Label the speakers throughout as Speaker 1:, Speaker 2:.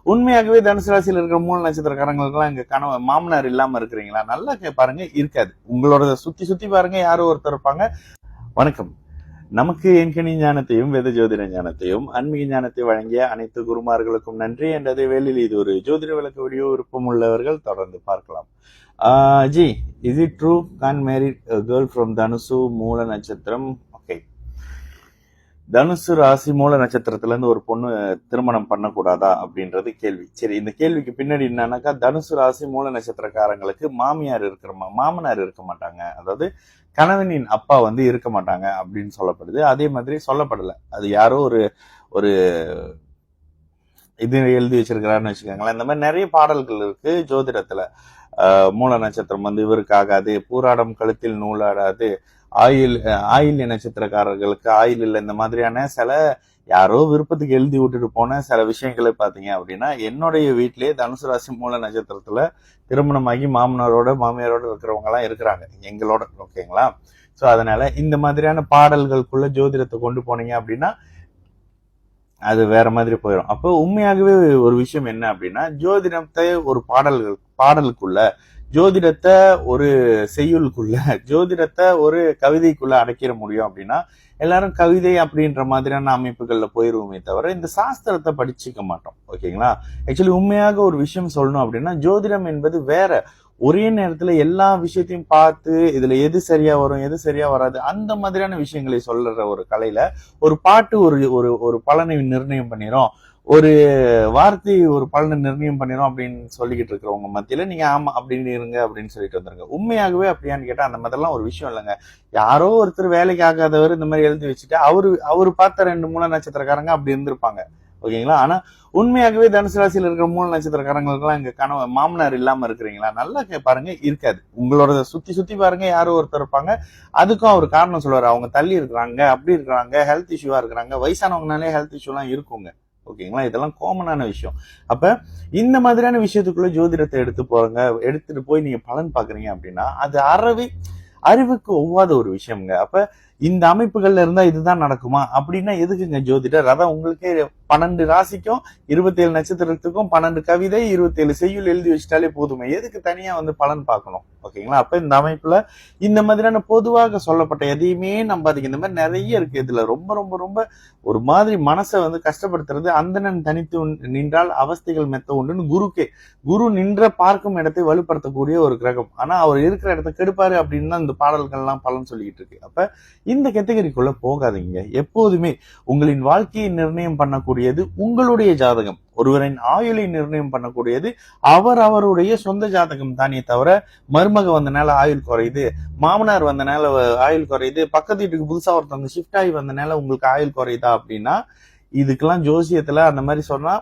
Speaker 1: உண்மையாகவே தனுசு ராசியில் இருக்கிற மூல நட்சத்திரக்காரங்களுக்கெல்லாம் இங்க கணவன் மாமனார் இல்லாம இருக்கிறீங்களா? நல்லா பாருங்க, இருக்காது. உங்களோட சுத்தி சுத்தி பாருங்க, யாரோ ஒருத்தர் இருப்பாங்க. வணக்கம். நமக்கு எண்கணி ஞானத்தையும் வேத ஜோதிட ஞானத்தையும் ஆன்மீக ஞானத்தை வழங்கிய அனைத்து குருமார்களுக்கும் நன்றி என்றதை வேளையில் இது ஒரு ஜோதிட விளக்க வீடியோ. விருப்பம் உள்ளவர்கள் தொடர்ந்து பார்க்கலாம். ஜி, is it true can marry girl from தனுசு மூல நட்சத்திரம்? ஓகே, தனுசு ராசி மூல நட்சத்திரத்துல இருந்து ஒரு பொண்ணு திருமணம் பண்ணக்கூடாதா அப்படின்றது கேள்வி. சரி, இந்த கேள்விக்கு பின்னாடி என்னன்னாக்கா, தனுசு ராசி மூல நட்சத்திரக்காரங்களுக்கு மாமியார் மாமனார் இருக்க மாட்டாங்க, அதாவது கணவனின் அப்பா இருக்க மாட்டாங்க அப்படின்னு சொல்லப்படுது. அதே மாதிரி சொல்லப்படல, அது யாரோ ஒரு இது எழுதி வச்சிருக்கிறாருன்னு வச்சுக்கோங்களேன். இந்த மாதிரி நிறைய பாடல்கள் இருக்கு ஜோதிடத்துல. மூல நட்சத்திரம் இவருக்காகாது, பூராடம் கழுத்தில் நூலாடாது, ஆயில் நட்சத்திரக்காரர்களுக்கு ஆயில் இல்லை, இந்த மாதிரியான சில யாரோ விருப்பத்துக்கு எழுதி விட்டுட்டு போன சில விஷயங்களை பாத்தீங்க அப்படின்னா, என்னுடைய வீட்டிலேயே தனுசு ராசி மூல நட்சத்திரத்துல திருமணமாகி மாமனாரோட மாமியாரோட இருக்கிறவங்க எல்லாம் இருக்கிறாங்க எங்களோட. ஓகேங்களா? சோ அதனால இந்த மாதிரியான பாடல்களுக்குள்ள ஜோதிடத்தை கொண்டு போனீங்க அப்படின்னா அது வேற மாதிரி போயிடும். அப்போ உண்மையாகவே ஒரு விஷயம் என்ன அப்படின்னா, ஜோதிடத்தை ஒரு பாடலுக்குள்ள, ஜோதிடத்தை ஒரு செய்யுளுக்குள்ள, ஜோதிடத்தை ஒரு கவிதைக்குள்ள அடைக்கிற முடியும் அப்படின்னா எல்லாரும் கவிதை அப்படின்ற மாதிரியான அமைப்புகள்ல போயிருவோமே தவிர இந்த சாஸ்திரத்தை படிச்சுக்க மாட்டோம். ஓகேங்களா? ஆக்சுவலி உண்மையாக ஒரு விஷயம் சொல்லணும் அப்படின்னா, ஜோதிடம் என்பது வேற. ஒரே நேரத்துல எல்லா விஷயத்தையும் பார்த்து இதுல எது சரியா வரும் எது சரியா வராது அந்த மாதிரியான விஷயங்களை சொல்ற ஒரு கலையில ஒரு பாட்டு ஒரு பலனை நிர்ணயம் பண்ணிரும், ஒரு வார்த்தை ஒரு பலனை நிர்ணயம் பண்ணிரும் அப்படின்னு சொல்லிக்கிட்டு இருக்கிறவங்க மத்தியில நீங்க ஆமா அப்படின்னு இருங்க அப்படின்னு சொல்லிட்டு வந்துருங்க. உண்மையாகவே அப்படியான்னு கேட்டா அந்த மாதிரிலாம் ஒரு விஷயம் இல்லைங்க. யாரோ ஒருத்தர் வேலைக்கு ஆகாதவர் இந்த மாதிரி எழுதி வச்சுட்டு அவரு பார்த்த 2 மூல நட்சத்திரக்காரங்க அப்படி இருந்திருப்பாங்க. ஓகேங்களா? ஆனா உண்மையாகவே தனுசு ராசியில் இருக்கிற மூல நட்சத்திரக்காரங்களுக்கெல்லாம் இங்க கணவன் மாமனார் இல்லாம இருக்கிறீங்களா? நல்லா பாருங்க, இருக்காது. உங்களோட சுத்தி சுத்தி பாருங்க, யாரோ ஒருத்தர் இருப்பாங்க. அதுக்கும் அவர் காரணம் சொல்லுவாரு, அவங்க தள்ளி இருக்கிறாங்க, அப்படி இருக்கிறாங்க, ஹெல்த் இஷ்யூவா இருக்கிறாங்க. வயசானவங்கனாலே ஹெல்த் இஷ்யூ எல்லாம் இருக்குங்க. ஓகேங்களா? இதெல்லாம் காமனான விஷயம். அப்ப இந்த மாதிரியான விஷயத்துக்குள்ள ஜோதிடத்தை எடுத்துட்டு போய் நீங்க பலன் பாக்குறீங்க அப்படின்னா அது அறிவுக்கு ஒவ்வாத ஒரு விஷயம்ங்க. அப்ப இந்த அமைப்புகள்ல இருந்தா இதுதான் நடக்குமா அப்படின்னா எதுக்குங்க ஜோதிடர்? அதான் உங்களுக்கே 12 ராசிக்கும் 27 நட்சத்திரத்துக்கும் 12 கவிதை 27 செய்யுள் எழுதி வச்சுட்டாலே போதுமே, எதுக்கு தனியா பலன் பார்க்கணும்? ஓகேங்களா? அப்ப இந்த அமைப்புல இந்த மாதிரியான பொதுவாக சொல்லப்பட்ட எதையுமே நம்பாதீங்க. இந்த மாதிரி நிறைய இருக்கு. இதுல ரொம்ப ரொம்ப ரொம்ப ஒரு மாதிரி மனசை கஷ்டப்படுத்துறது. அந்தணன் தனித்து நின்றால் அவஸ்தைகள் மெத்த உண்டுன்னு குரு நின்ற பார்க்கும் இடத்தை வலுப்படுத்தக்கூடிய ஒரு கிரகம். ஆனா அவர் இருக்கிற இடத்த கெடுப்பாரு அப்படின்னு தான் இந்த பாடல்கள்லாம் பலன் சொல்லிக்கிட்டு இருக்கு. அப்ப இந்த கேட்டகரிக்குள்ள போகாதீங்க. எப்போதுமே உங்களின் வாழ்க்கையை நிர்ணயம் பண்ணக்கூடியது உங்களுடைய ஜாதகம். ஒருவரின் ஆயுளை நிர்ணயம் பண்ணக்கூடியது அவருடைய சொந்த ஜாதகம் தானே தவிர, மருமக வந்தனால ஆயுள் குறையுது, மாமனார் வந்தனால ஆயுள் குறையுது, பக்கத்து வீட்டுக்கு புதுசா ஒருத்தவங்க ஷிஃப்ட் ஆகி வந்தனால உங்களுக்கு ஆயுள் குறையுதா அப்படின்னா இதுக்கெல்லாம் ஜோசியத்துல அந்த மாதிரி சொன்னா,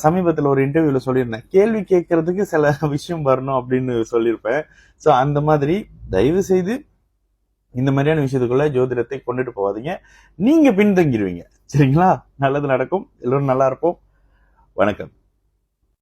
Speaker 1: சமீபத்துல ஒரு இன்டர்வியூல சொல்லியிருந்தேன், கேள்வி கேட்கறதுக்கு சில விஷயம் வரணும் அப்படின்னு சொல்லியிருப்பேன். சோ அந்த மாதிரி தயவு செய்து இந்த மாதிரியான விஷயத்துக்குள்ள ஜோதிடத்தை கொண்டுட்டு போவாதீங்க. நீங்க பின்தங்கிடுவீங்க. சரிங்களா? நல்லது நடக்கும். எல்லோரும் நல்லா இருப்போம். வணக்கம்.